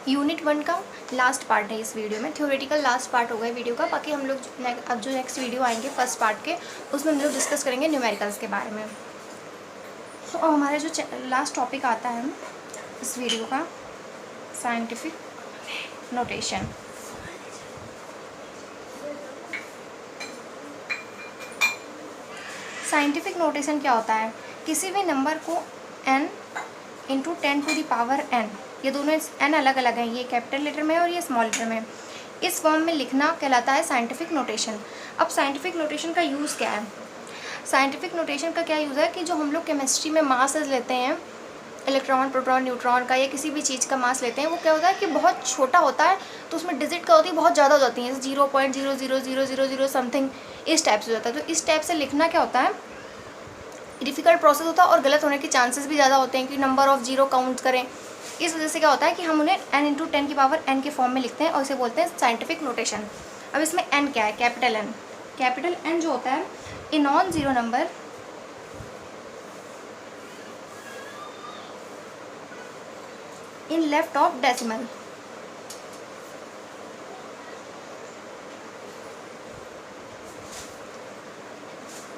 Unit 1 का last part है इस वीडियो में। थ्योरेटिकल लास्ट पार्ट होगा वीडियो का। बाकी हम लोग अब जो नेक्स्ट वीडियो आएंगे फर्स्ट पार्ट के, उसमें हम लोग डिस्कस करेंगे न्यूमेरिकल्स के बारे में। तो अब हमारा जो लास्ट टॉपिक आता है इस वीडियो का, साइंटिफिक नोटेशन। साइंटिफिक नोटेशन क्या होता है? किसी भी नंबर को n into 10 to the power n, ये दोनों n अलग अलग हैं, ये कैपिटल लेटर में है और ये स्मॉल लेटर में है, इस फॉर्म में लिखना कहलाता है साइंटिफिक नोटेशन। अब साइंटिफिक नोटेशन का यूज़ क्या है? साइंटिफिक नोटेशन का क्या यूज़ है कि जो हम लोग केमिस्ट्री में मासेस लेते हैं, इलेक्ट्रॉन, प्रोटॉन, न्यूट्रॉन का या किसी भी चीज़ का मास लेते हैं, वो क्या होता है कि बहुत छोटा होता है, तो उसमें डिजिट क्या होती है, बहुत ज़्यादा हो जाती है, 0.00000 समथिंग इस टाइप से हो जाता है। तो इस टाइप से लिखना क्या होता है, डिफ़िकल्ट प्रोसेस होता है और गलत होने के चांसेस भी ज़्यादा होते हैं कि नंबर ऑफ़ जीरो काउंट करें। इस वजह से क्या होता है कि हम उन्हें n इंटू 10 की पावर n के फॉर्म में लिखते हैं और इसे बोलते हैं साइंटिफिक नोटेशन। अब इसमें n क्या है? Capital N। कैपिटल N जो होता है, a non zero number in left of decimal.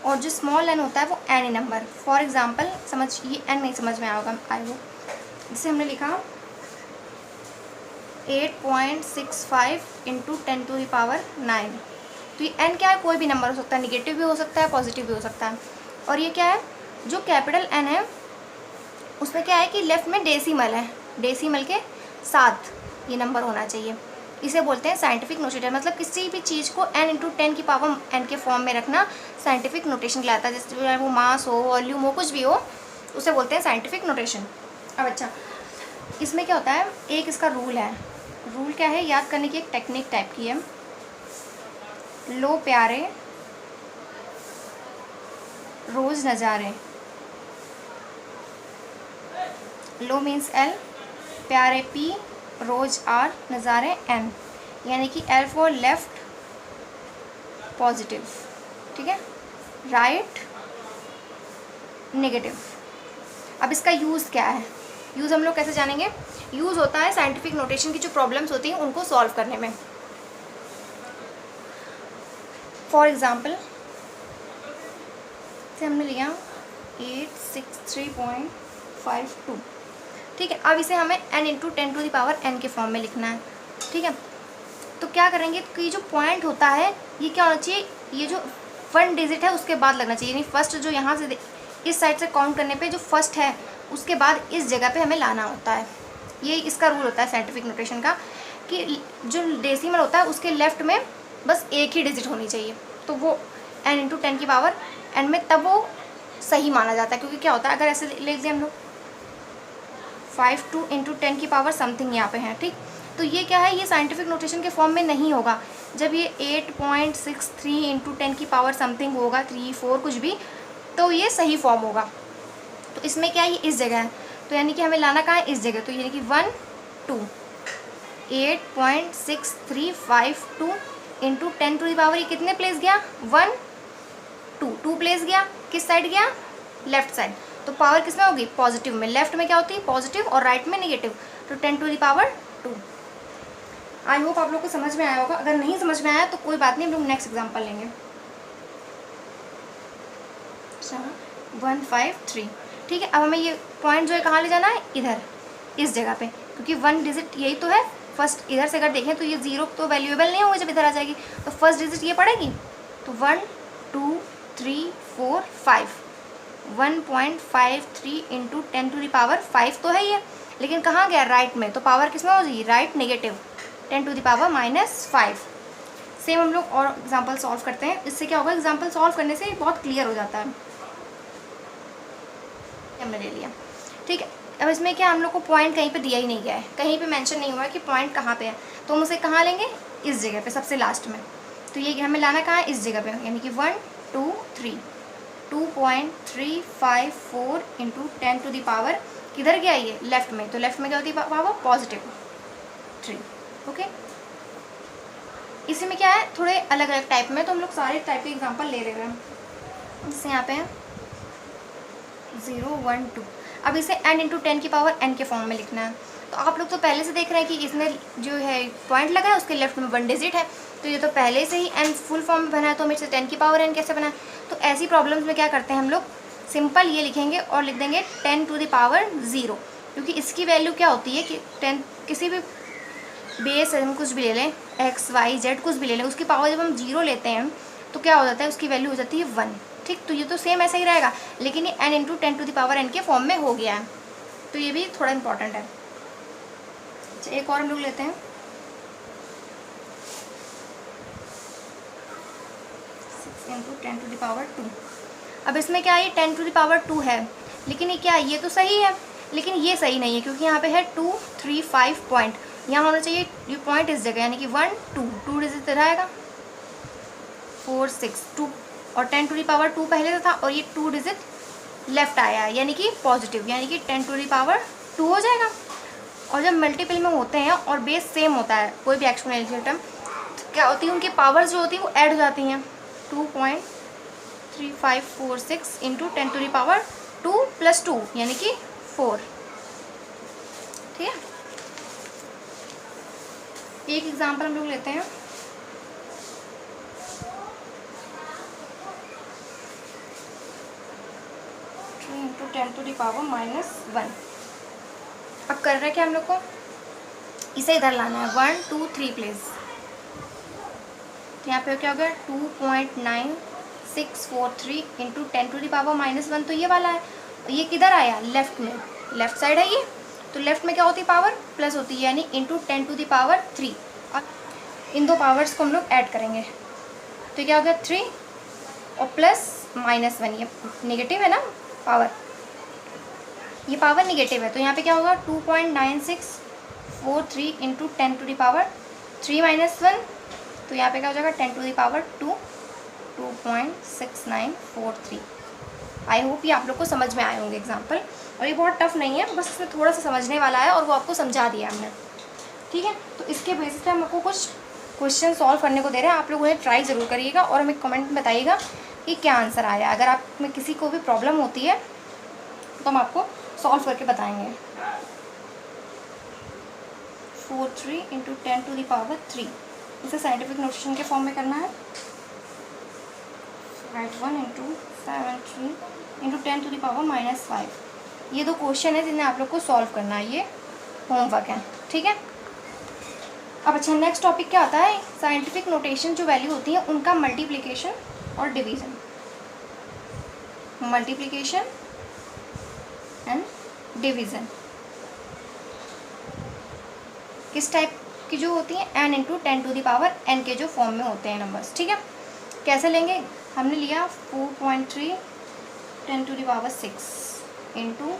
और जो स्मॉल n होता है वो एनी नंबर। फॉर एग्जांपल समझ, ये n नहीं समझ में आएगा जिसे हमने लिखा 8.65 इंटू 10 टू द पावर 9। तो ये n क्या है? कोई भी नंबर हो सकता है, निगेटिव भी हो सकता है, पॉजिटिव भी हो सकता है। और ये क्या है? जो कैपिटल N है उसमें क्या है कि लेफ्ट में डेसिमल है, डेसिमल के साथ ये नंबर होना चाहिए। इसे बोलते हैं साइंटिफिक नोटेशन। मतलब किसी भी चीज़ को n इंटू 10 की पावर n के फॉर्म में रखना साइंटिफिक नोटेशन कहलाता है। जैसे वो मास हो, वॉल्यूम हो, कुछ भी हो, उसे बोलते हैं साइंटिफिक नोटेशन। अब अच्छा, इसमें क्या होता है, एक इसका रूल है। रूल क्या है? याद करने की एक टेक्निक टाइप की है। लो प्यारे रोज़ नज़ारे, लो मीन्स L, प्यारे P, रोज R, नज़ारे N, यानी कि L फॉर लेफ्ट पॉजिटिव, ठीक है, राइट नेगेटिव। अब इसका यूज़ क्या है? यूज़ हम लोग कैसे जानेंगे? यूज़ होता है साइंटिफिक नोटेशन की जो प्रॉब्लम्स होती हैं उनको सॉल्व करने में। फॉर एग्जांपल से हमने लिया 863.52, ठीक है। अब इसे हमें n into 10 to the power n के फॉर्म में लिखना है, ठीक है। तो क्या करेंगे कि जो पॉइंट होता है ये क्या होना चाहिए, ये जो 1 डिजिट है उसके बाद लगना चाहिए, यानी फर्स्ट जो यहाँ से इस साइड से काउंट करने पे जो फर्स्ट है उसके बाद इस जगह पे हमें लाना होता है। ये इसका रूल होता है साइंटिफिक नोटेशन का कि जो डेसिमल होता है उसके लेफ्ट में बस एक ही डिजिट होनी चाहिए, तो वो n इंटू 10 की पावर n में तब वो सही माना जाता है। क्योंकि क्या होता है, अगर ऐसे लिख दिए हम लोग 52 इंटू 10 की पावर समथिंग यहाँ पे है, ठीक, तो ये क्या है, ये साइंटिफिक नोटेशन के फॉर्म में नहीं होगा। जब ये 8.63 इंटू 10 की पावर समथिंग होगा, 3, 4 कुछ भी, तो ये सही फॉर्म होगा। तो इसमें क्या है, ये इस जगह है, तो यानी कि हमें लाना कहाँ है, इस जगह। तो यानी कि 1, 2, 8.6352 इंटू 10 टू द पावर, ये कितने प्लेस गया, 1, 2 प्लेस गया, किस साइड गया, लेफ्ट साइड। तो पावर किस में होगी, पॉजिटिव में। लेफ्ट में क्या होती है, पॉजिटिव, और राइट में नेगेटिव। तो 10 to the power 2। I hope आप लोग को समझ में आया होगा। अगर नहीं समझ में आया तो कोई बात नहीं, हम लोग नेक्स्ट एग्जांपल लेंगे। 153, ठीक है। अब हमें ये पॉइंट जो है कहाँ ले जाना है, इधर, इस जगह पे, क्योंकि 1 डिजिट यही तो है। फर्स्ट इधर से अगर देखें तो ये 0 तो वैल्यूएबल नहीं होगी जब इधर आ जाएगी, तो फर्स्ट डिजिट ये पड़ेगी। तो 1, 2, 3, 4, 5, 1.53 इंटू 10 टू द पावर 5 तो है ये, लेकिन कहाँ गया, राइट में। तो पावर किस में हो जाएगी, right negative, 10 to the power -5। Same हम लोग और एग्जांपल सॉल्व करते हैं। इससे क्या होगा, एग्जांपल सॉल्व करने से बहुत क्लियर हो जाता है। हमने ले लिया, ठीक है। अब इसमें क्या, हम लोग को पॉइंट कहीं पे दिया ही नहीं गया है, कहीं पे मेंशन नहीं हुआ है कि पॉइंट कहाँ पे है, तो हम उसे कहाँ लेंगे, इस जगह पे, सबसे लास्ट में। तो ये हमें लाना कहाँ है, इस जगह पे, यानी कि 1, 2, 3, 2.354 इंटू 10 टू द पावर, किधर गया ये, लेफ्ट में। तो लेफ्ट में क्या होती है पावर, पॉजिटिव 3, ओके। इसी में क्या है, थोड़े अलग अलग टाइप में, तो हम लोग सारे टाइप के एग्जांपल ले रहे हैं। जैसे यहाँ पे 0, 1, 2। अब इसे n इंटू 10 की पावर n के फॉर्म में लिखना है। तो आप लोग तो पहले से देख रहे हैं कि इसमें जो है पॉइंट लगा है उसके लेफ्ट में 1 डिजिट है, तो ये तो पहले से ही n फुल फॉर्म में बना है, तो हमें 10 की पावर n कैसे बना है। तो ऐसी प्रॉब्लम्स में क्या करते हैं हम लोग, सिंपल ये लिखेंगे और लिख देंगे 10 टू द पावर 0, क्योंकि इसकी वैल्यू क्या होती है कि 10 किसी भी बेस हम कुछ भी ले लें, x y z कुछ भी ले लें, उसकी पावर जब हम 0 लेते हैं तो क्या हो जाता है, उसकी वैल्यू हो जाती है 1। ठीक, तो ये तो सेम ऐसा ही रहेगा, लेकिन ये n into 10 to the power n के फॉर्म में हो गया है, तो ये भी थोड़ा इंपॉर्टेंट है। अच्छा, एक और हम लोग लेते हैं, 6 इंटू 10 टू द पावर 2। अब इसमें क्या है, 10 टू द पावर 2 है, लेकिन ये क्या है, ये तो सही है, लेकिन ये सही नहीं है, क्योंकि यहाँ पे है 2 3 5 पॉइंट, यहाँ होना चाहिए ये पॉइंट इस जगह, यानी कि 1 2 डिजिट रहेगा, 4 6 2, और 10 टू द पावर 2 पहले से था और ये 2 डिजिट लेफ्ट आया है, यानी कि पॉजिटिव, यानी कि 10 टू द पावर 2 हो जाएगा। और जब मल्टीपल में होते हैं और बेस सेम होता है कोई भी एक्सपोनेंशियल टर्म, तो क्या होती है, उनकी पावर्स जो होती है वो ऐड हो जाती हैं। 2.3546 into 10 to the power 2 plus 2 यानी कि 4। ठीक है, एक एग्जांपल हम लोग लेते हैं, इंटू 10 टू द पावर -1। अब कर रहे हैं क्या हम लोग को, इसे इधर लाना है 1 2 3 प्लेस, तो यहाँ पे क्या हो गया 2.9643 इंटू 10 टू द पावर -1, तो ये वाला है, ये किधर आया, लेफ्ट में, लेफ्ट साइड है ये, तो लेफ्ट में क्या होती है, पावर प्लस होती है, यानी इंटू 10 टू द पावर 3। अब इन दो पावर्स को हम लोग ऐड करेंगे, तो क्या हो गया 3 और प्लस -1, ये नेगेटिव है ना पावर, ये पावर नेगेटिव है, तो यहाँ पे क्या होगा 2.9643 इंटू 10 टू द पावर 3 -1, तो यहाँ पे क्या हो जाएगा 10 to the power 2 2.6943। I hope ये आप लोग को समझ में आए होंगे एग्जाम्पल, और ये बहुत टफ नहीं है, बस इसमें थोड़ा सा समझने वाला है और वो आपको समझा दिया हमने। ठीक है, तो इसके बेसिस पे हम आपको कुछ क्वेश्चन सॉल्व करने को दे रहे हैं, आप लोग उन्हें ट्राई ज़रूर करिएगा और हमें कमेंट में बताइएगा कि क्या आंसर आया। अगर आप में किसी को भी प्रॉब्लम होती है तो हम आपको सॉल्व करके बताएंगे। 43 इंटू 10 टू द पावर 3, इसे साइंटिफिक नोटेशन के फॉर्म में करना है। Right 1 into 73 into 10 to the power -5। ये दो क्वेश्चन है जिन्हें आप लोग को सॉल्व करना है, ये होमवर्क है। ठीक है, अब अच्छा नेक्स्ट टॉपिक क्या आता है, साइंटिफिक नोटेशन जो वैल्यू होती है उनका मल्टीप्लिकेशन और डिवीज़न। मल्टीप्लिकेशन एंड डिवीज़न किस टाइप की जो होती हैं, n into 10 to the power n के जो फॉर्म में होते हैं नंबर्स। ठीक है, कैसे लेंगे, हमने लिया 4.3 10 to the power 6 into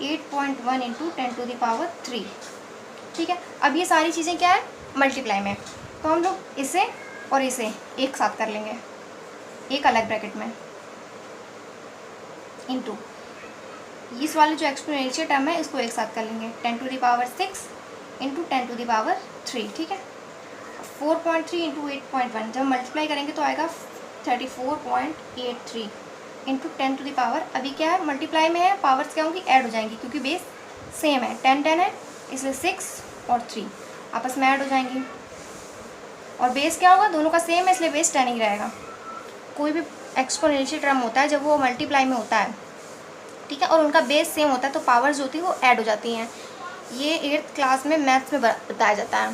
8.1 into 10 to the power 3। ठीक है, अब ये सारी चीज़ें क्या है, मल्टीप्लाई में, तो हम लोग इसे और इसे एक साथ कर लेंगे, एक अलग ब्रैकेट में, इंटू इस वाले जो एक्सपोनेंशियल टर्म है इसको एक साथ कर लेंगे, 10 to the power 6 into 10 to the power 3। ठीक है, 4.3 इंटू 8.1 जब मल्टीप्लाई करेंगे तो आएगा 34.83 इंटू 10 टू द पावर, अभी क्या है मल्टीप्लाई में है, पावर्स क्या होंगी, ऐड हो जाएंगी, क्योंकि बेस सेम है, 10 10 है, इसलिए 6 और 3 आपस में ऐड हो जाएंगी, और बेस क्या होगा, दोनों का सेम है, इसलिए बेस 10 ही रहेगा। कोई भी एक्सपोनेंशियल टर्म होता है जब वो मल्टीप्लाई में होता है, ठीक है, और उनका बेस सेम होता है, तो पावर्स जो होती है वो ऐड हो जाती हैं। ये 8th क्लास में मैथ्स में बताया जाता है,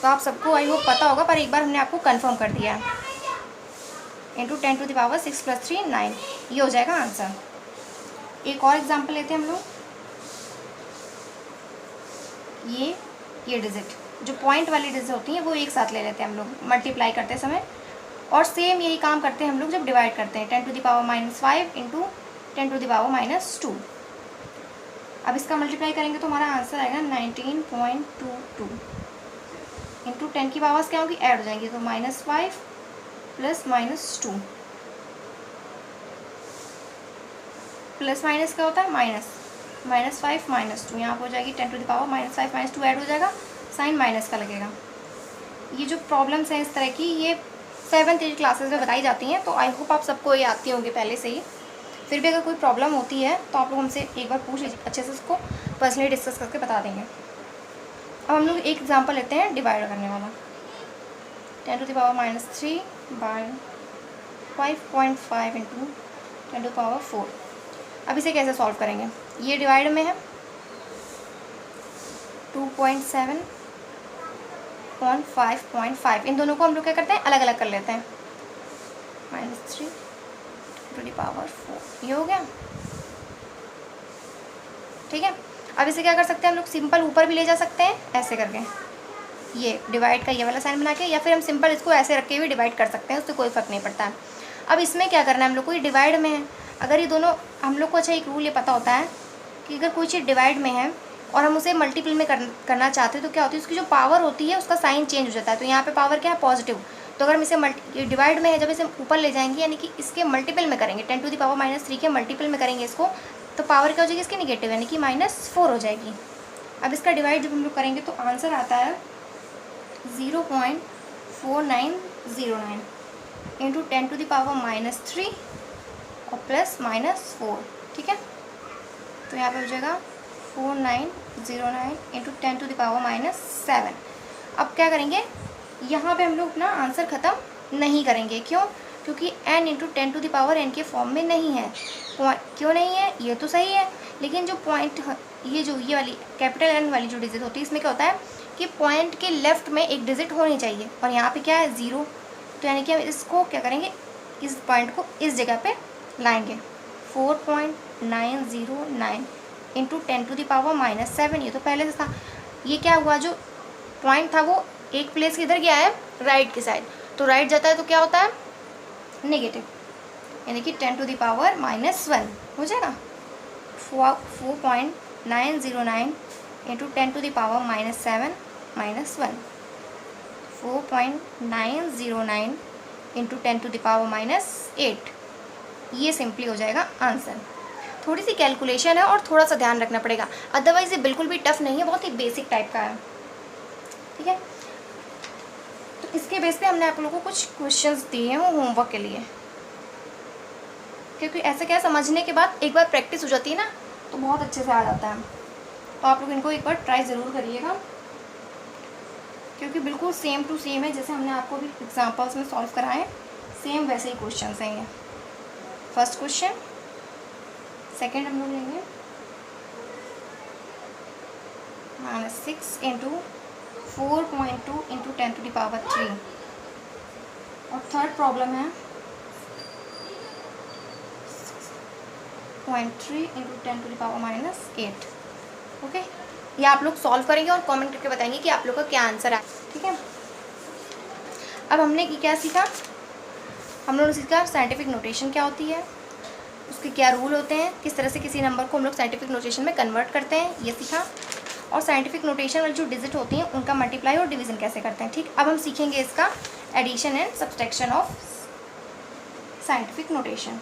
तो आप सबको आई होप पता होगा, पर एक बार हमने आपको कंफर्म कर दिया है। इंटू 10 टू द पावर 6 + 3 9, ये हो जाएगा आंसर। एक और एग्जांपल लेते हैं हम लोग, ये डिजिट जो पॉइंट वाली डिजिट होती हैं वो एक साथ ले लेते हैं हम लोग मल्टीप्लाई करते समय, और सेम यही काम करते हैं हम लोग जब डिवाइड करते हैं, 10 to the power -5 into 10 to the power -2। अब इसका मल्टीप्लाई करेंगे तो हमारा आंसर आएगा 19.22 इंटू 10 की पावर्स क्या होगी, ऐड हो जाएंगी, तो -5 प्लस -2, प्लस माइनस क्या होता है, माइनस, -5 -2, यहाँ पर हो जाएगी 10 टू द पावर -5 -2 ऐड हो जाएगा, साइन माइनस का लगेगा। ये जो प्रॉब्लम्स हैं इस तरह की, ये 7th 8th क्लासेस में बताई जाती हैं, तो आई होप आप सबको ये आती होंगी पहले से ही। फिर भी अगर कोई प्रॉब्लम होती है तो आप लोग हमसे एक बार पूछ लीजिए, अच्छे से उसको पर्सनली डिस्कस करके बता देंगे। अब हम लोग एक एग्जांपल लेते हैं डिवाइड करने वाला। 10⁻³ बाय 5.5 इंटू 10⁻⁴। अब इसे कैसे सॉल्व करेंगे? ये डिवाइड में है, 2.7 और 5.5, इन दोनों को हम लोग क्या करते हैं, अलग अलग कर लेते हैं। -3 ⁴ ये हो गया, ठीक है। अब इसे क्या कर सकते हैं हम लोग, सिंपल ऊपर भी ले जा सकते हैं ऐसे करके, ये डिवाइड का ये वाला साइन बना के, या फिर हम सिंपल इसको ऐसे रख के भी डिवाइड कर सकते हैं, उससे कोई फ़र्क नहीं पड़ता है। अब इसमें क्या करना है हम लोग को, ये डिवाइड में है, अगर ये दोनों हम लोग को, अच्छा एक रूल ये पता होता है कि अगर कोई चीज़ डिवाइड में है और हम उसे मल्टीपल में करना चाहते हैं तो क्या होती है, उसकी जो पावर होती है उसका साइन चेंज हो जाता है। तो यहाँ पे पावर क्या है, पॉजिटिव। तो अगर हम इसे डिवाइड में है, जब इसे ऊपर ले जाएंगे यानी कि इसके मल्टीपल में करेंगे, 10⁻³ के मल्टीपल में करेंगे इसको, तो पावर क्या हो जाएगी इसकी, निगेटिव, यानी कि -4 हो जाएगी। अब इसका डिवाइड जब हम लोग करेंगे तो आंसर आता है 0.4909 इंटू 10⁻³ और प्लस -4, ठीक है। तो यहाँ पे हो जाएगा 4909 इंटू 10⁻⁷। अब क्या करेंगे, यहाँ पे हम लोग अपना आंसर ख़त्म नहीं करेंगे, क्यों? क्योंकि n इंटू 10⁻n के फॉर्म में नहीं है। क्यों नहीं है, ये तो सही है, लेकिन जो पॉइंट, ये वाली कैपिटल N वाली जो डिजिट होती है, इसमें क्या होता है कि पॉइंट के लेफ्ट में एक डिजिट होनी चाहिए, और यहाँ पे क्या है, 0। तो यानी कि हम इसको क्या करेंगे, इस पॉइंट को इस जगह पे लाएंगे। 4.909 इंटू 10⁻⁷, ये तो पहले से था। ये क्या हुआ, जो पॉइंट था वो एक प्लेस किधर गया है, राइट की साइड। तो राइट जाता है तो क्या होता है, नेगेटिव, यानी कि 10⁻⁻1 हो जाएगा। 4.909 इंटू 10⁻⁷ -1, 4.909 इंटू 10⁻⁸, ये सिंपली हो जाएगा आंसर। थोड़ी सी कैलकुलेशन है और थोड़ा सा ध्यान रखना पड़ेगा, अदरवाइज ये बिल्कुल भी टफ नहीं है, बहुत ही बेसिक टाइप का है, ठीक है। तो इसके बेस पे हमने आप लोगों को कुछ क्वेश्चंस दिए हैं वो होमवर्क के लिए, क्योंकि ऐसे क्या समझने के बाद एक बार प्रैक्टिस हो जाती है ना तो बहुत अच्छे से आ जाता है। तो आप लोग इनको एक बार ट्राई ज़रूर करिएगा, क्योंकि बिल्कुल सेम टू सेम है, जैसे हमने आपको भी एग्जांपल्स में सॉल्व कराए सेम वैसे ही क्वेश्चंस हैं ये। फर्स्ट क्वेश्चन, सेकंड हम लोग लेंगे -6 इंटू 4.2 इंटू 10⁻³ और थर्ड प्रॉब्लम है 0.3 इंटू 10⁻⁸। ओके, ये आप लोग सॉल्व करेंगे और कमेंट करके बताएंगे कि आप लोग का क्या आंसर है, ठीक है। अब हमने क्या सीखा, हम लोगों ने सीखा साइंटिफिक नोटेशन क्या होती है, उसके क्या रूल होते हैं, किस तरह से किसी नंबर को हम लोग साइंटिफिक नोटेशन में कन्वर्ट करते हैं, ये सीखा। और साइंटिफिक नोटेशन वाली जो डिजिट होती हैं उनका मल्टीप्लाई और डिवीज़न कैसे करते हैं, ठीक। अब हम सीखेंगे इसका addition and subtraction of scientific notation.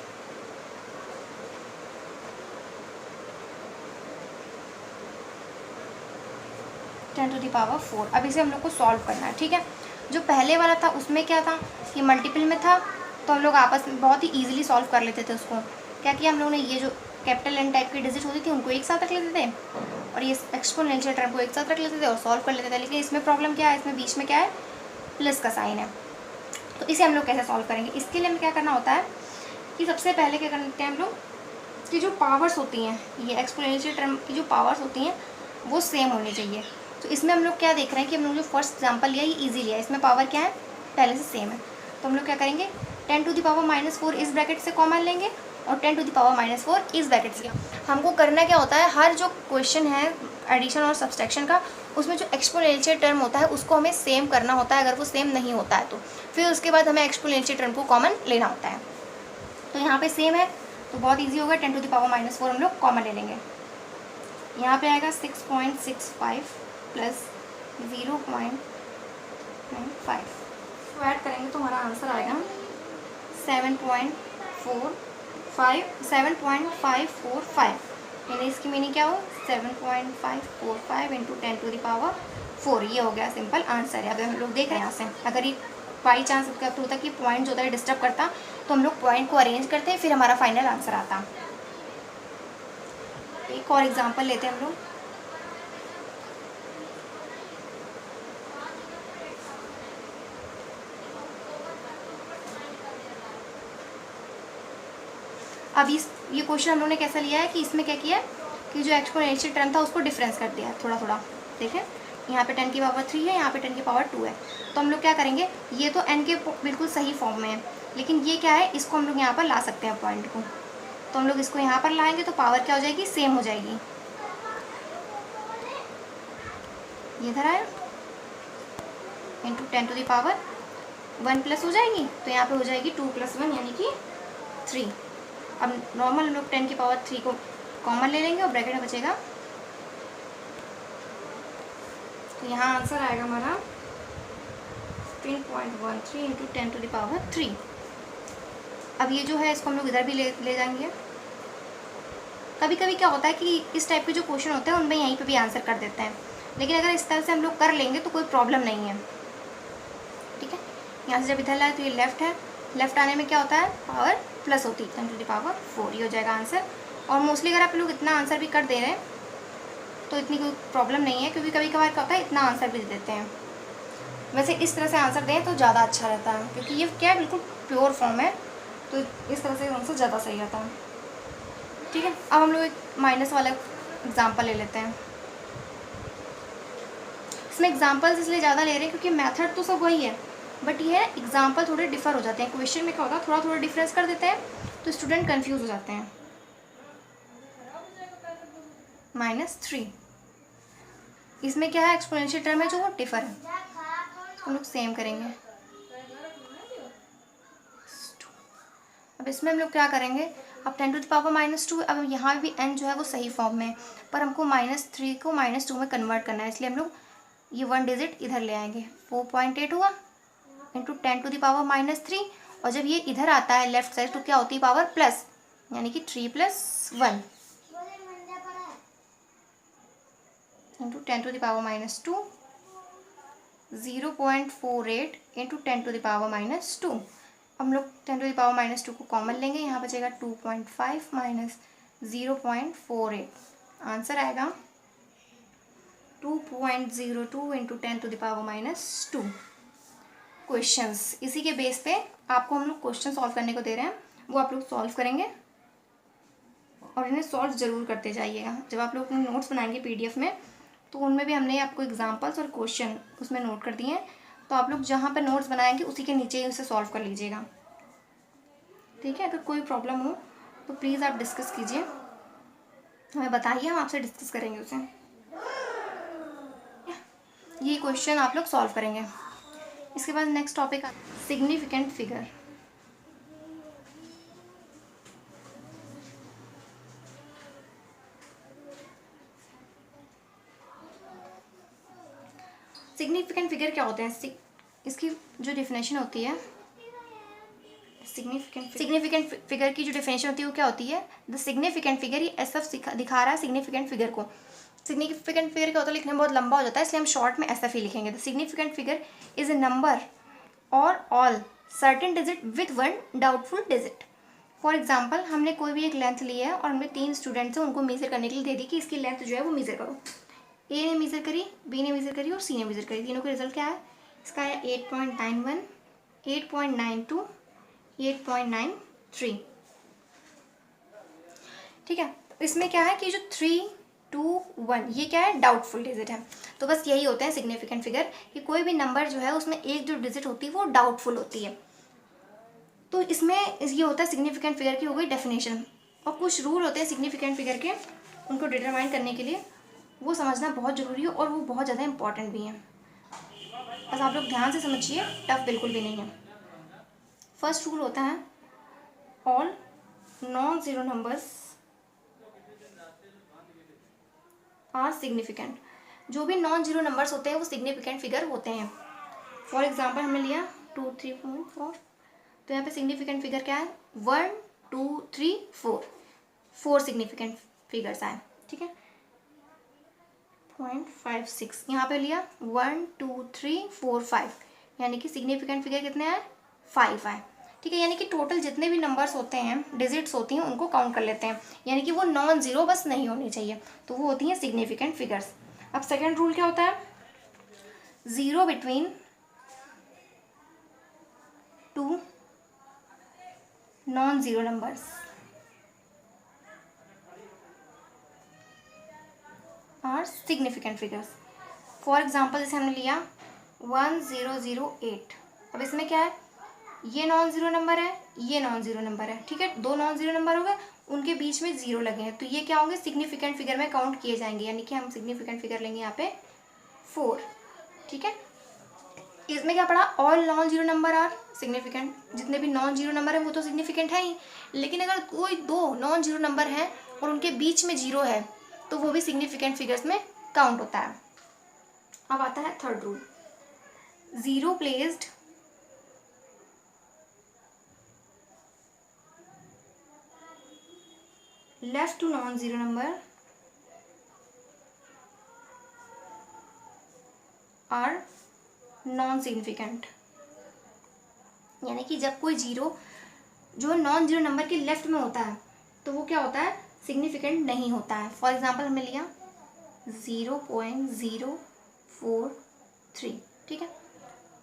Ten to the power 4। अब इसे हम लोग को सॉल्व करना है, ठीक है। जो पहले वाला था उसमें क्या था कि मल्टीपल में था, तो हम लोग आपस में बहुत ही ईजिली सॉल्व कर लेते थे उसको। क्या किया हम लोगों ने, ये जो कैपिटल N टाइप की डिजिट होती थी उनको एक साथ रख लेते थे और ये एक्सपोनेंशियल टर्म को एक साथ रख लेते थे और सॉल्व कर लेते थे। लेकिन इसमें प्रॉब्लम क्या है, इसमें बीच में क्या है, प्लस का साइन है। तो इसे हम लोग कैसे सॉल्व करेंगे, इसके लिए हमें क्या करना होता है कि सबसे पहले क्या करते हैं हम लोग कि जो पावर्स होती हैं, ये एक्सपोनेंशियल टर्म की जो पावर्स होती हैं वो सेम होनी चाहिए। तो इसमें हम लोग क्या देख रहे हैं कि हम लोग जो फर्स्ट एग्जाम्पल लिया ये ईजी लिया है, इसमें पावर क्या है, पहले से सेम है। तो हम लोग क्या करेंगे, 10⁻⁻4 इस ब्रैकेट से कॉमन लेंगे और 10⁻⁻4 इस ब्रैकेट से। हमको करना क्या होता है, हर जो क्वेश्चन है एडिशन और सब्सट्रैक्शन का, उसमें जो एक्सपोनेंशियल टर्म होता है उसको हमें सेम करना होता है। अगर वो सेम नहीं होता है तो फिर उसके बाद हमें एक्सपोनेंशियल टर्म को कॉमन लेना होता है। तो यहाँ पे सेम है तो बहुत ईजी होगा, 10⁻⁻4 हम लोग कॉमन ले लेंगे। यहाँ पे आएगा 6.65 प्लस 0.95, तो ऐड करेंगे तो हमारा आंसर आएगा 7.545, यानी इसकी मीनिंग क्या हो, 7.545 इंटू 10⁻⁴, ये हो गया सिंपल आंसर है। अगर हम लोग देख रहे हैं यहाँ से, अगर ये बाई चांस क्या होता है कि पॉइंट जो होता है डिस्टर्ब करता, तो हम लोग पॉइंट को अरेंज करते हैं, फिर हमारा फाइनल आंसर आता। एक और एग्जांपल लेते हैं हम लोग। अब ये क्वेश्चन हम लोग ने कैसा लिया है कि इसमें क्या किया है कि जो एक्सपोनेंशियल टर्म था उसको डिफरेंस कर दिया है थोड़ा थोड़ा। देखें, यहाँ पे 10 की पावर 3 है, यहाँ पे 10 की पावर 2 है। तो हम लोग क्या करेंगे, ये तो n के बिल्कुल सही फॉर्म में है, लेकिन ये क्या है, इसको हम लोग यहाँ पर ला सकते हैं पॉइंट को। तो हम लोग इसको यहाँ पर लाएंगे तो पावर क्या हो जाएगी, सेम हो जाएगी। ये इधर आया into 10 to the power 1 plus हो जाएगी, तो यहाँ पे हो जाएगी 2 + 1 यानी कि 3। अब नॉर्मल हम लोग 10 की पावर 3 को कॉमन ले लेंगे और ब्रैकेट में बचेगा, तो यहाँ आंसर आएगा हमारा 15.13 इंटू 10 टू द पावर 3। अब ये जो है इसको हम लोग इधर भी ले जाएंगे। कभी कभी क्या होता है कि इस टाइप के जो क्वेश्चन होते हैं उनमें यहीं पे भी आंसर कर देते हैं, लेकिन अगर इस तरह से हम लोग कर लेंगे तो कोई प्रॉब्लम नहीं है। ठीक है, यहाँ से जब इधर लाए तो ये लेफ्ट है, लेफ्ट आने में क्या होता है, पावर प्लस होती है 10 टू द पावर 4, ये हो जाएगा आंसर। और मोस्टली अगर आप लोग इतना आंसर भी कर दे रहे हैं तो इतनी कोई प्रॉब्लम नहीं है, क्योंकि कभी कभार क्या होता है इतना आंसर भी दे देते हैं। वैसे इस तरह से आंसर दें तो ज़्यादा अच्छा रहता है, क्योंकि ये क्या है बिल्कुल प्योर फॉर्म है, तो इस तरह से आंसर ज़्यादा सही रहता है। ठीक है, अब हम लोग एक माइनस वाला एग्जाम्पल ले लेते हैं। इसमें एग्जाम्पल्स इसलिए ज़्यादा ले रहे हैं क्योंकि मेथड तो सब वही है, बट ये एग्जाम्पल थोड़े डिफर हो जाते हैं। क्वेश्चन में क्या होता है थोड़ा थोड़ा डिफरेंस कर देते हैं, तो स्टूडेंट कंफ्यूज हो जाते हैं। -3 इसमें क्या है, एक्सपोनेंशियल टर्म है जो वो डिफर है, हम लोग सेम करेंगे। अब इसमें हम लोग क्या करेंगे, अब 10 टू द पावर -2, अब यहाँ भी n जो है वो सही फॉर्म में है, पर हमको -3 को -2 में कन्वर्ट करना है, इसलिए हम लोग ये 1 डिजिट इधर ले आएंगे। 4.8 हुआ इंटू 10 टू द पावर -3, और जब ये इधर आता है लेफ्ट साइड तो क्या होती है, पावर प्लस, यानी कि 3 + 1 into 10 to the power -2, 0.48 into 10 to the power -2। हम लोग 10 टू द पावर -2 को कॉमन लेंगे, यहाँ बचेगा 2.5 माइनस 0.48, आंसर आएगा 2.02 into 10 to the power -2। Questions इसी के बेस पे आपको हम लोग क्वेश्चन सॉल्व करने को दे रहे हैं, वो आप लोग सॉल्व करेंगे और इन्हें सॉल्व ज़रूर करते जाइएगा। जब आप लोग अपने नोट्स बनाएंगे PDF में, तो उनमें भी हमने आपको एग्जांपल्स और क्वेश्चन उसमें नोट कर दिए हैं, तो आप लोग जहाँ पर नोट्स बनाएंगे उसी के नीचे ही उसे सॉल्व कर लीजिएगा। ठीक है, अगर कोई प्रॉब्लम हो तो प्लीज़ आप डिस्कस कीजिए, हमें बताइए, हम आपसे डिस्कस करेंगे उसे। ये क्वेश्चन आप लोग सॉल्व करेंगे। इसके बाद next topic significant figure. Significant figure क्या होते हैं, इसकी जो डेफिनेशन होती है, सिग्निफिकेंट फिगर की जो डेफिनेशन होती है वो क्या होती है, द सिग्निफिकेंट फिगर, ये SF दिखा रहा है सिग्निफिकेंट फिगर को। सिग्निफिकेंट फिगर क्या होता है, लिखने में बहुत लंबा हो जाता है, इसलिए हम शॉर्ट में SF ही लिखेंगे। The significant figure is a number और all certain digit with 1 doubtful digit. For example, हमने कोई भी एक लेंथ ली है और हमने 3 स्टूडेंट्स हैं, उनको मेजर करने के लिए दे दी कि इसकी लेंथ जो है वो मेजर करो। A ने मेजर करी, B ने मेजर करी और C ने मेजर करी, तीनों का रिजल्ट क्या है, इसका है 8.91, 8.92, 8.93। ठीक है, इसमें क्या है कि जो 3, 2, 1 ये क्या है, डाउटफुल डिजिट है। तो बस यही होते हैं सिग्निफिकेंट फिगर, कि कोई भी नंबर जो है उसमें एक जो डिजिट होती है वो डाउटफुल होती है। तो इसमें ये होता है सिग्निफिकेंट फिगर की हो गई डेफिनेशन, और कुछ रूल होते हैं सिग्निफिकेंट फिगर के, उनको डिटरमाइन करने के लिए वो समझना बहुत ज़रूरी है और वो बहुत ज़्यादा इंपॉर्टेंट भी हैं। बस आप लोग ध्यान से समझिए, टफ बिल्कुल भी नहीं है। फर्स्ट रूल होता है all non zero numbers are significant. जो भी नॉन ज़ीरो नंबर्स होते हैं वो सिग्निफिकेंट फिगर होते हैं। फॉर एग्जांपल हमने लिया 2, 3, 4, तो यहाँ पे सिग्निफिकेंट फिगर क्या है, 1, 2, 3, 4 सिग्निफिकेंट फिगर्स आए। ठीक है, 0.56 यहाँ पे लिया 1, 2, 3, 4, 5, यानी कि सिग्निफिकेंट फिगर कितने हैं, 5 है। ठीक है, यानी कि टोटल जितने भी नंबर्स होते हैं, डिजिट्स होती हैं, उनको काउंट कर लेते हैं, यानी कि वो नॉन ज़ीरो बस नहीं होनी चाहिए, तो वो होती हैं सिग्निफिकेंट फिगर्स। अब सेकेंड रूल क्या होता है, zero between two non zero numbers are significant figures. For example जैसे हमने लिया 1008, अब इसमें क्या है, ये नॉन ज़ीरो नंबर है, ये नॉन ज़ीरो नंबर है। ठीक है, दो नॉन ज़ीरो नंबर हो गए, उनके बीच में ज़ीरो लगे हैं, तो ये क्या होंगे, सिग्निफिकेंट फिगर में काउंट किए जाएंगे, यानी कि हम सिग्निफिकेंट फिगर लेंगे यहाँ पे 4। ठीक है, इसमें क्या पढ़ा, all non zero number are significant, जितने भी नॉन जीरो नंबर है वो तो सिग्निफिकेंट है ही, लेकिन अगर कोई दो नॉन जीरो नंबर हैं और उनके बीच में जीरो है तो वो भी सिग्निफिकेंट फिगर्स में काउंट होता है। अब आता है third rule, zero placed left to non zero number are non significant, यानी कि जब कोई जीरो जो नॉन जीरो नंबर के लेफ्ट में होता है तो वो क्या होता है, सिग्निफिकेंट नहीं होता है। फॉर एग्जांपल हमने लिया 0.043। ठीक है,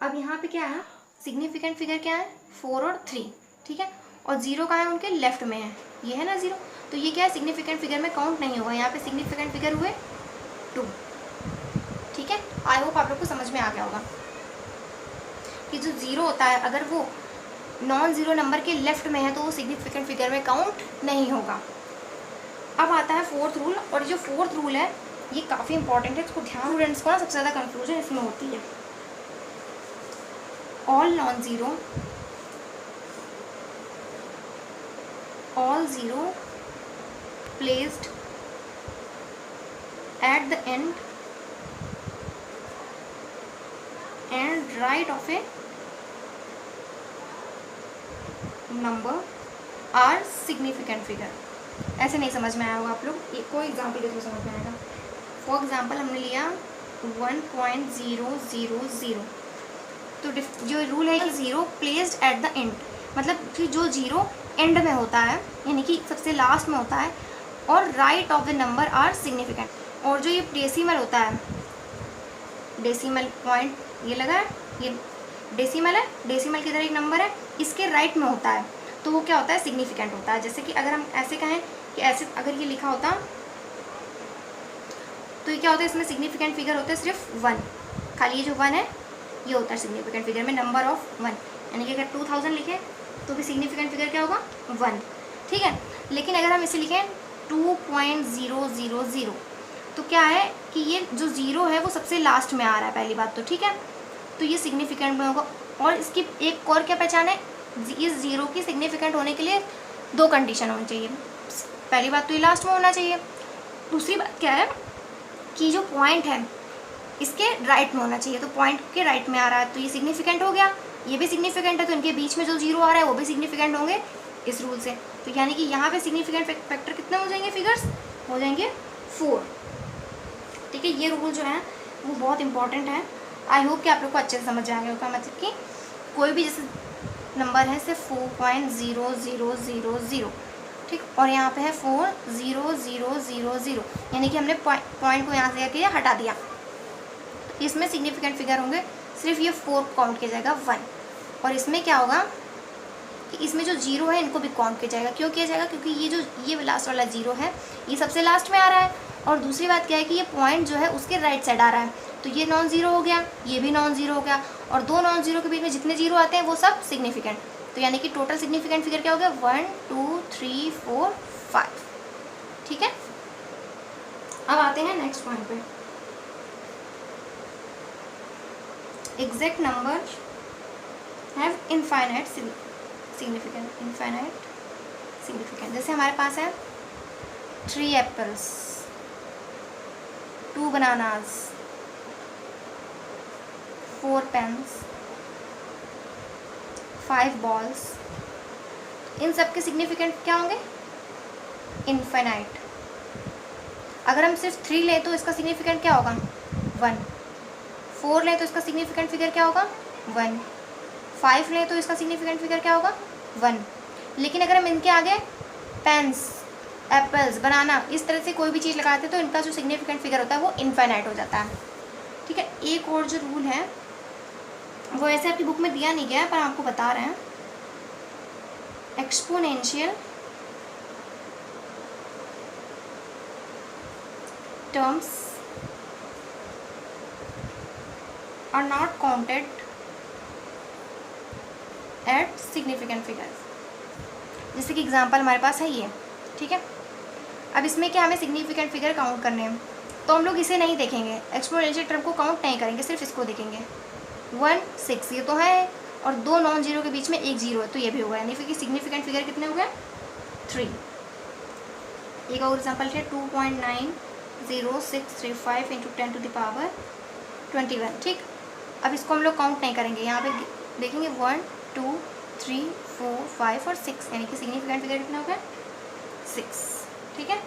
अब यहाँ पे क्या है, सिग्निफिकेंट फिगर क्या है, 4 और 3। ठीक है, और जीरो कहाँ है, उनके लेफ्ट में है, ये है ना जीरो, तो ये क्या है, सिग्निफिकेंट फिगर में काउंट नहीं होगा, यहाँ पे सिग्निफिकेंट फिगर हुए 2। ठीक है, आई होप आप लोग को समझ में आ गया होगा कि जो जीरो होता है अगर वो नॉन ज़ीरो नंबर के लेफ्ट में है तो वो सिग्निफिकेंट फिगर में काउंट नहीं होगा। अब आता है फोर्थ रूल, और जो फोर्थ रूल है ये काफ़ी इंपॉर्टेंट है, इसको ध्यान, स्टूडेंट्स को ना सबसे ज़्यादा कंफ्यूजन इसमें होती है। All zero placed at the end and right of a number are significant figure. ऐसे नहीं समझ में आया होगा आप लोग, कोई एग्जाम्पल के थ्रू समझ में आएगा। फॉर एग्जाम्पल हमने लिया 1.000, तो जो रूल है कि zero placed at the and, मतलब कि जो जीरो एंड में होता है यानी कि सबसे लास्ट में होता है, और right of the number are significant, और जो ये डेसिमल होता है, डेसिमल पॉइंट ये लगा है, ये डेसिमल है, डेसिमल की तरह एक नंबर है, इसके राइट में होता है तो वो क्या होता है, सिग्निफिकेंट होता है। जैसे कि अगर हम ऐसे कहें कि ऐसे अगर ये लिखा होता तो ये क्या होता है, इसमें सिग्निफिकेंट फिगर होता है सिर्फ 1, खाली ये जो 1 है ये होता है सिग्निफिकेंट फिगर में नंबर ऑफ 1, यानी कि अगर 2000 लिखें तो भी सिग्निफिकेंट फिगर क्या होगा, 1। ठीक है, लेकिन अगर हम इसे लिखें 2.000 तो क्या है कि ये जो ज़ीरो है वो सबसे लास्ट में आ रहा है, पहली बात तो। ठीक है, तो ये सिग्निफिकेंट में होगा, और इसकी एक और क्या पहचान है, इस ज़ीरो की सिग्निफिकेंट होने के लिए 2 कंडीशन होनी चाहिए। पहली बात तो ये लास्ट में होना चाहिए, दूसरी बात क्या है कि जो पॉइंट है इसके राइट में होना चाहिए, तो पॉइंट के राइट में आ रहा है तो ये सिग्निफिकेंट हो गया, ये भी सिग्निफिकेंट है, तो इनके बीच में जो जीरो आ रहा है वो भी सिग्निफिकेंट होंगे इस रूल से। तो यानी कि यहाँ पे सिग्निफिकेंट फैक्टर कितने हो जाएंगे, फिगर्स हो जाएंगे 4। ठीक है, ये रूल जो है वो बहुत इंपॉर्टेंट है। आई होप कि आप लोग को अच्छे से समझ आ गया होगा, मतलब कि कोई भी जैसे नंबर है सिर्फ 4.0000, ठीक, और यहाँ पे है 40000, यानी कि हमने पॉइंट को यहाँ से करके हटा दिया, तो इसमें सिग्निफिकेंट फिगर होंगे सिर्फ ये 4 काउंट किया जाएगा 1, और इसमें क्या होगा कि इसमें जो जीरो है इनको भी काउंट किया जाएगा। क्यों किया जाएगा, क्योंकि ये लास्ट वाला जीरो है ये सबसे लास्ट में आ रहा है, और दूसरी बात क्या है कि ये पॉइंट जो है उसके राइट साइड आ रहा है, तो ये नॉन ज़ीरो हो गया, ये भी नॉन ज़ीरो हो गया, और 2 नॉन ज़ीरो के बीच में जितने जीरो आते हैं वो सब सिग्निफिकेंट, तो यानी कि टोटल सिग्निफिकेंट फिगर क्या हो गया, 1 2 3 4 5। ठीक है, अब आते हैं नेक्स्ट पॉइंट पे, exact number have infinite significant. जैसे हमारे पास है 3 एप्पल्स, 2 बनानास, 4 पेन्स, 5 बॉल्स, इन सब के सिग्निफिकेंट क्या होंगे, इनफाइनाइट। अगर हम सिर्फ 3 लें तो इसका सिग्निफिकेंट क्या होगा, 1, 4 लें तो इसका सिग्निफिकेंट फिगर क्या होगा, 1, 5 लें तो इसका सिग्निफिकेंट फिगर क्या होगा 1। लेकिन अगर हम इनके आगे पेन्स, एप्पल्स, बनाना इस तरह से कोई भी चीज़ लगाते हैं तो इनका जो सिग्निफिकेंट फिगर होता है वो इनफाइनाइट हो जाता है। ठीक है, एक और जो रूल है वो ऐसे आपकी बुक में दिया नहीं गया है पर आपको बता रहे हैं। Exponential terms are not counted at significant figures. जैसे कि एग्जांपल हमारे पास है ये, ठीक है। अब इसमें क्या हमें सिग्निफिकेंट फिगर काउंट करने हैं तो हम लोग इसे नहीं देखेंगे, एक्सपोनेंशियल टर्म को काउंट नहीं करेंगे, सिर्फ इसको देखेंगे। 1, 6 ये तो है और 2 नॉन जीरो के बीच में 1 जीरो है तो ये भी होगा, यानी कि सिग्निफिकेंट फिगर कितने हो गए 3। एक और एग्जाम्पल है 2.90635 × 10⁻21। ठीक, अब इसको हम लोग काउंट नहीं करेंगे, यहाँ पे देखेंगे 1, 2, 3, 4, 5 और 6, यानी कि सिग्निफिकेंट फिगर कितना हो गया 6। ठीक है,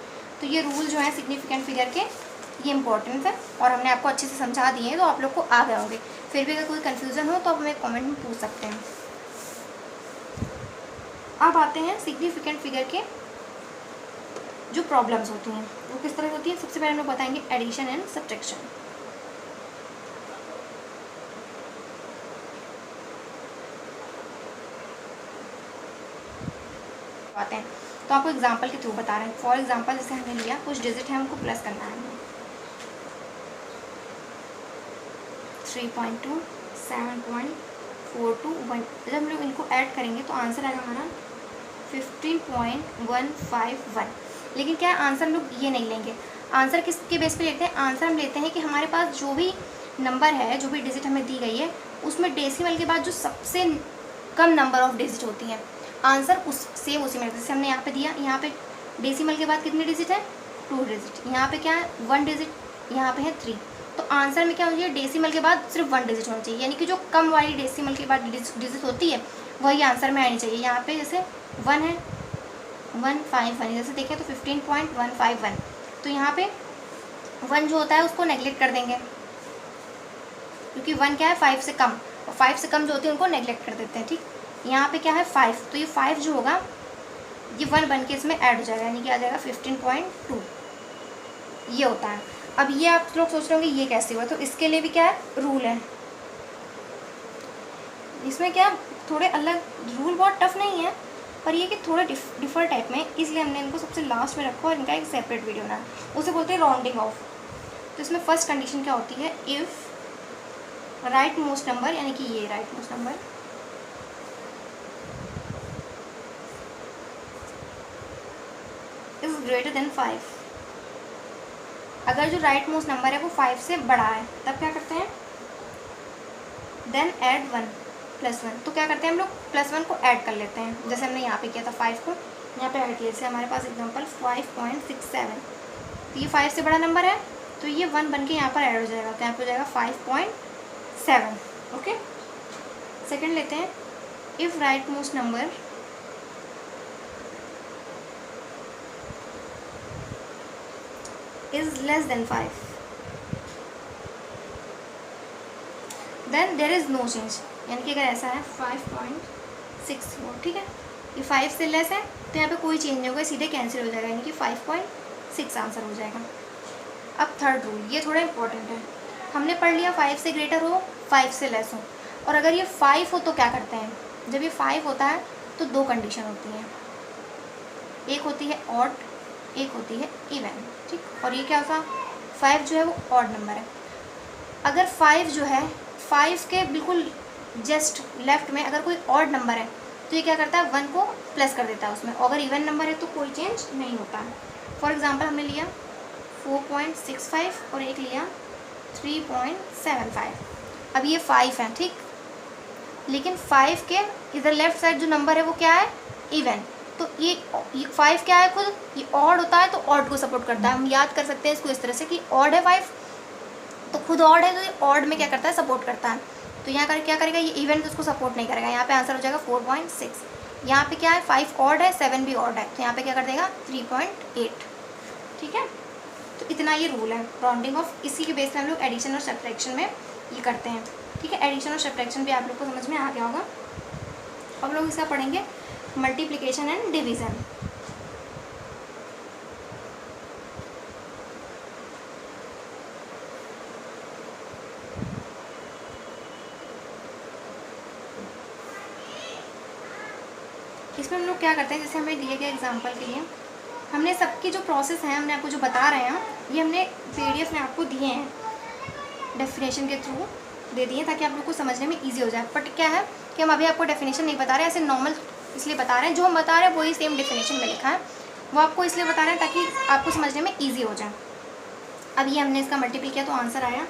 तो ये रूल जो है सिग्निफिकेंट फिगर के ये इंपॉर्टेंट है और हमने आपको अच्छे से समझा दिए हैं तो आप लोग को आ गए होंगे। फिर भी अगर कोई कन्फ्यूज़न हो तो आप हमें कमेंट में पूछ सकते हैं। अब आते हैं सिग्निफिकेंट फिगर के जो प्रॉब्लम्स होती हैं वो किस तरह होती है। सबसे पहले हम लोग बताएंगे एडिशन एंड सब्ट्रैक्शन। आते हैं तो आपको एग्जांपल के थ्रू बता रहे हैं। फॉर एग्जांपल जैसे हमने लिया कुछ डिजिट है हमको प्लस करना है, 3.2, 7.42, 1। जब हम लोग इनको ऐड करेंगे तो आंसर आएगा हमारा 15.151। लेकिन क्या आंसर हम लोग ये नहीं लेंगे, आंसर किसके बेस पे लेते हैं, आंसर हम लेते हैं कि हमारे पास जो भी नंबर है, जो भी डिजिट हमें दी गई है उसमें डेसिमल के बाद जो सबसे कम नंबर ऑफ डिजिट होती हैं आंसर उस सेम उसी में। जैसे हमने यहाँ पे दिया, यहाँ पे डेसिमल के बाद कितने डिजिट है 2 डिजिट, यहाँ पे क्या है 1 डिजिट, यहाँ पे है 3। तो आंसर में क्या होना चाहिए डेसिमल के बाद सिर्फ 1 डिजिट होना चाहिए, यानी कि जो कम वाली डेसिमल के बाद डिजिट होती है वही आंसर में आनी चाहिए। यहाँ पे जैसे 1 है 151, जैसे देखें तो 15.151, तो यहाँ पे 1 जो होता है उसको नेगलेक्ट कर देंगे क्योंकि 1 क्या है 5 से कम, और 5 से कम जो होती है उनको नेगलेक्ट कर देते हैं। ठीक, यहाँ पे क्या है 5, तो ये 5 जो होगा ये 1 बन के इसमें ऐड हो जाएगा, यानी कि आ जाएगा 15.2, ये होता है। अब ये आप लोग सोच रहे होंगे ये कैसे हुआ, तो इसके लिए भी क्या है रूल है। इसमें क्या थोड़े अलग रूल, बहुत टफ नहीं है पर ये कि थोड़ा डिफर टाइप में, इसलिए हमने इनको सबसे लास्ट में रखा और इनका एक सेपरेट वीडियो बनाया, उसे बोलते हैं राउंडिंग ऑफ। तो इसमें फर्स्ट कंडीशन क्या होती है, इफ़ राइट मोस्ट नंबर, यानी कि ये right most number is greater than 5, अगर जो राइट मोस्ट नंबर है वो 5 से बड़ा है तब क्या करते हैं, देन ऐड 1 + 1। तो क्या करते हैं हम लोग +1 को ऐड कर लेते हैं, जैसे हमने यहाँ पे किया था 5 को यहाँ पे ऐड किया। जैसे हमारे पास एग्जांपल 5.67, तो ये 5 से बड़ा नंबर है तो ये 1 बन के यहाँ पर ऐड हो जाएगा, तो यहाँ पे हो जाएगा 5.7। ओके, सेकेंड लेते हैं, if right most number is less than 5 then there is no change, यानी कि अगर ऐसा है 5.64, ठीक है, ये 5 से लेस है तो यहाँ पे कोई चेंज नहीं होगा, सीधे कैंसिल हो जाएगा, यानी कि 5.6 आंसर हो जाएगा। अब थर्ड रूल, ये थोड़ा इंपॉर्टेंट है। हमने पढ़ लिया 5 से ग्रेटर हो 5 से लेस हो, और अगर ये 5 हो तो क्या करते हैं, जब ये 5 होता है तो 2 कंडीशन होती हैं, एक होती है ऑड, एक होती है इवन। ठीक, और ये क्या होता है 5 जो है वो ऑड नंबर है। अगर 5 जो है 5 के बिल्कुल जस्ट लेफ्ट में अगर कोई ऑड नंबर है तो ये क्या करता है 1 को प्लस कर देता है उसमें, अगर इवन नंबर है तो कोई चेंज नहीं होता है। फॉर एग्जांपल हमने लिया 4.65 और एक लिया 3.75। अब ये 5 है, ठीक, लेकिन 5 के इधर लेफ्ट साइड जो नंबर है वो क्या है इवन, तो ये 5 क्या है खुद ये ऑड होता है तो ऑड को सपोर्ट करता है। हम याद कर सकते हैं इसको इस तरह से कि ऑड है 5 तो खुद ऑड है तो ये ऑड में क्या करता है सपोर्ट करता है। तो यहाँ कर क्या करेगा ये इवन तो उसको सपोर्ट नहीं करेगा, यहाँ पे आंसर हो जाएगा 4.6। यहाँ पे क्या है 5 ऑड है 7 भी ऑड है तो यहाँ पे क्या कर देगा 3.8। ठीक है, तो इतना ये रूल है राउंडिंग ऑफ, इसी के बेस पे हम लोग एडिशन और सब्ट्रैक्शन में ये करते हैं। ठीक है, एडिशन और सब्ट्रैक्शन भी आप लोग को समझ में आ गया होगा। अब लोग इसका पढ़ेंगे मल्टीप्लिकेशन एंड डिवीज़न। इसमें हम लोग क्या करते हैं, जैसे हमें दिए गए एग्जांपल के लिए हमने सबकी जो प्रोसेस है हमने आपको जो बता रहे हैं ये हमने पीडीएफ में आपको दिए हैं, डेफिनेशन के थ्रू दे दिए ताकि आप लोग को समझने में इजी हो जाए। बट क्या है कि हम अभी आपको डेफिनेशन नहीं बता रहे हैं, ऐसे नॉर्मल इसलिए बता रहे हैं, जो हम बता रहे हैं वही सेम डेफिनेशन में लिखा है, वो आपको इसलिए बता रहे हैं ताकि आपको समझने में ईजी हो जाए। अब ये हमने इसका मल्टीपल किया तो आंसर आया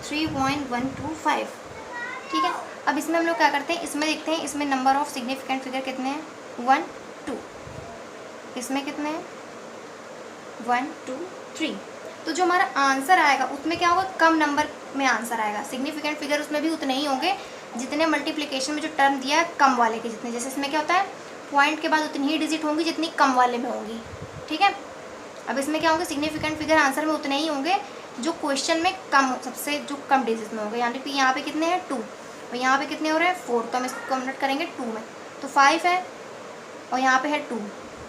3.125। ठीक है, अब इसमें हम लोग क्या करते हैं, इसमें देखते हैं इसमें नंबर ऑफ सिग्निफिकेंट फिगर कितने हैं, 1 2, इसमें कितने हैं 1 2 3। तो जो हमारा आंसर आएगा उसमें क्या होगा, कम नंबर में आंसर आएगा। सिग्निफिकेंट फिगर उसमें भी उतने ही होंगे जितने मल्टीप्लिकेशन में जो टर्म दिया है कम वाले के जितने। जैसे इसमें क्या होता है, पॉइंट के बाद उतनी ही डिजिट होंगी जितनी कम वाले में होंगी। ठीक है, अब इसमें क्या होगा, सिग्निफिकेंट फिगर आंसर में उतने ही होंगे जो क्वेश्चन में कम, सबसे जो कम डिजिट में होंगे। यानी कि यहाँ पे कितने हैं 2 और यहाँ पे कितने हो रहे हैं 4, तो हम इसको कन्वर्ट करेंगे 2 में, तो 5 है और यहाँ पे है 2।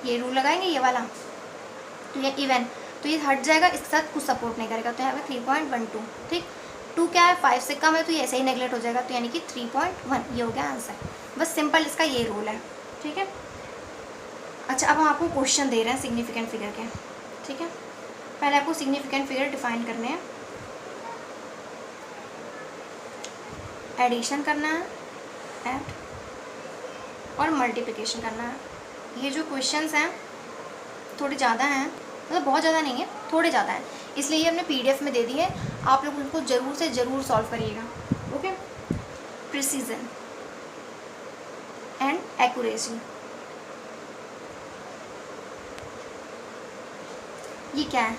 ये रूल लगाएंगे ये वाला, तो ये इवन, तो ये हट जाएगा, इसके साथ कुछ सपोर्ट नहीं करेगा, तो यहाँ पे 3.12। ठीक, 2 क्या है 5 से कम है तो ये ऐसे ही नेगलेक्ट हो जाएगा, तो यानी कि 3.1 ये हो गया आंसर। बस सिंपल इसका ये रूल है। ठीक है, अच्छा अब हम आपको क्वेश्चन दे रहे हैं सिग्निफिकेंट फिगर के। ठीक है, पहले आपको सिग्निफिकेंट फिगर डिफाइन करने हैं, एडिशन करना है ऐड और मल्टीप्लिकेशन करना है। ये जो क्वेश्चंस हैं थोड़े ज़्यादा हैं, मतलब बहुत ज़्यादा नहीं है, थोड़े ज़्यादा हैं, इसलिए ये हमने पीडीएफ में दे दी है, आप लोग उनको ज़रूर से ज़रूर सॉल्व करिएगा। ओके, प्रिसीजन एंड एक्यूरेसी, ये क्या है?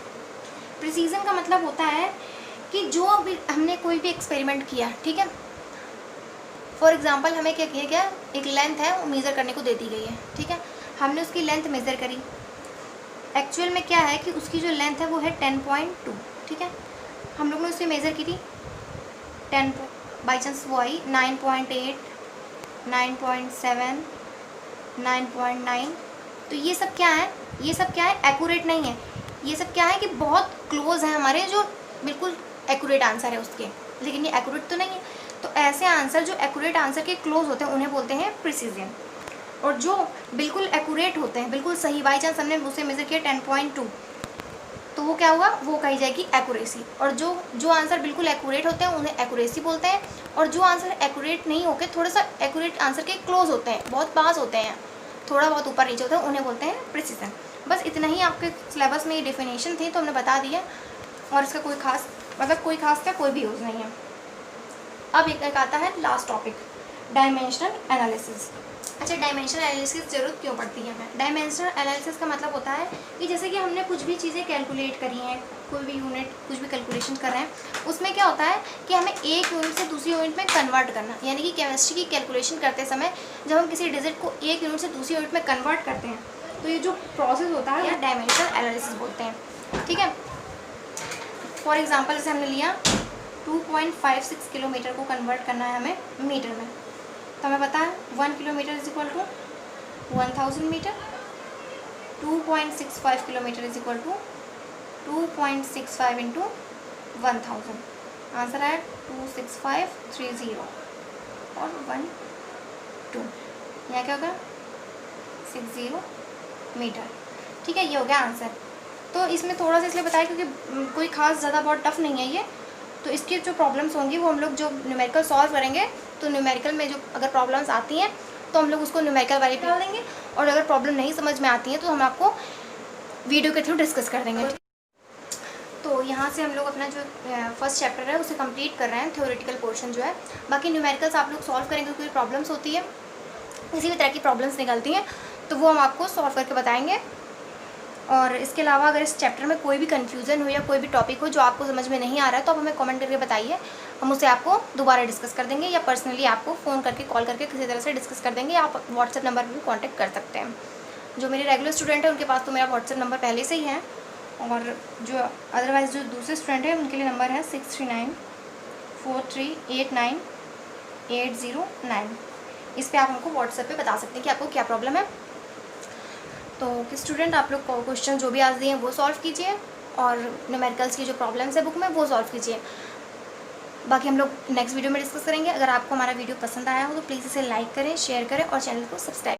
प्रिसीजन का मतलब होता है कि जो अभी हमने कोई भी एक्सपेरिमेंट किया, ठीक है, फॉर एग्जांपल हमें क्या किया गया, एक लेंथ है वो मेज़र करने को दे दी गई है। ठीक है, हमने उसकी लेंथ मेज़र करी, एक्चुअल में क्या है कि उसकी जो लेंथ है वो है 10.2। ठीक है, हम लोग ने उससे मेज़र की थी 10, बाई चांस वो आई 9.8, 9.7, 9.9। तो ये सब क्या है, ये सब क्या है, एक्यूरेट नहीं है। ये सब क्या है कि बहुत क्लोज है हमारे, जो बिल्कुल एक्यूरेट आंसर है उसके, लेकिन ये एक्यूरेट तो नहीं है। तो ऐसे आंसर जो एक्यूरेट आंसर के क्लोज होते हैं उन्हें बोलते हैं प्रिसीजन, और जो बिल्कुल एक्यूरेट होते हैं, बिल्कुल सही, बाई चांस हमने उसे मेज़र किया 10.2, तो वो क्या हुआ, वो कही जाएगी एक्यूरेसी। और जो आंसर बिल्कुल एक्यूरेट होते हैं उन्हें एक्यूरेसी बोलते हैं, और जो आंसर एक्यूरेट नहीं होके थोड़ा सा एक्यूरेट आंसर के क्लोज होते हैं, बहुत पास होते हैं, थोड़ा बहुत ऊपर नीचे होते हैं, उन्हें बोलते हैं प्रिसीजन। बस इतना ही आपके सिलेबस में ये डेफिनेशन थी तो हमने बता दिया, और इसका कोई खास मतलब कोई खास का कोई भी यूज़ नहीं है। अब एक आता है लास्ट टॉपिक, डायमेंशनल एनालिसिस। अच्छा, डायमेंशनल एनालिसिस की ज़रूरत क्यों पड़ती है हमें? डायमेंशनल एनालिसिस का मतलब होता है कि जैसे कि हमने कुछ भी चीज़ें कैलकुलेट करी हैं, कोई भी यूनिट कुछ भी कैलकुलेशन कर रहे हैं, उसमें क्या होता है कि हमें एक यूनिट से दूसरी यूनिट में कन्वर्ट करना। यानी कि केमिस्ट्री की कैलकुलेशन करते समय जब हम किसी डिजिट को एक यूनिट से दूसरी यूनिट में कन्वर्ट करते हैं तो ये जो प्रोसेस होता है यह डायमेंशनल एनालिसिस बोलते हैं। ठीक है, फॉर एग्जाम्पल जैसे हमने लिया 2.56 किलोमीटर को कन्वर्ट करना है हमें मीटर में, तो हमें पता है 1 kilometre is equal to 1000 metre, 2.65 kilometre is equal to 2.65 into 1000। Answer है 26530 और 1 2, यहाँ क्या होगा 60 मीटर। ठीक है, ये हो गया आंसर। तो इसमें थोड़ा सा इसलिए बताया क्योंकि कोई खास ज़्यादा बहुत टफ नहीं है ये, तो इसकी जो प्रॉब्लम्स होंगी वो हम लोग जो न्यूमेरिकल सॉल्व करेंगे, तो न्यूमेरिकल में जो अगर प्रॉब्लम्स आती हैं तो हम लोग उसको न्यूमेरिकल वाले पे डाल देंगे, और अगर प्रॉब्लम नहीं समझ में आती है तो हम आपको वीडियो के थ्रू डिस्कस कर देंगे। तो यहाँ से हम लोग अपना जो फर्स्ट चैप्टर है उसे कंप्लीट कर रहे हैं, थ्योरेटिकल पोर्शन जो है। बाकी न्यूमेरिकल्स आप लोग सॉल्व करेंगे, कोई प्रॉब्लम्स होती है, किसी भी तरह की प्रॉब्लम्स निकलती हैं तो वो हम आपको सॉल्व करके बताएंगे। और इसके अलावा अगर इस चैप्टर में कोई भी कन्फ्यूज़न हो या कोई भी टॉपिक हो जो आपको समझ में नहीं आ रहा है तो आप हमें कमेंट करके बताइए, हम उसे आपको दोबारा डिस्कस कर देंगे, या पर्सनली आपको फ़ोन करके कॉल करके किसी तरह से डिस्कस कर देंगे। आप व्हाट्सएप नंबर पर भी कॉन्टैक्ट कर सकते हैं। जो मेरे रेगुलर स्टूडेंट हैं उनके पास तो मेरा व्हाट्सएप नंबर पहले से ही है, और जो अदरवाइज़ जो दूसरे स्टूडेंट हैं उनके लिए नंबर है 43898009। इस पे आप हमको व्हाट्सएप पे बता सकते हैं कि आपको क्या प्रॉब्लम है। तो स्टूडेंट, आप लोग क्वेश्चन जो भी आज दिए हैं वो सॉल्व कीजिए और न्यूमेरिकल्स की जो प्रॉब्लम्स है बुक में वो सॉल्व कीजिए। बाकी हम लोग नेक्स्ट वीडियो में डिस्कस करेंगे। अगर आपको हमारा वीडियो पसंद आया हो तो प्लीज़ इसे लाइक करें, शेयर करें और चैनल को सब्सक्राइब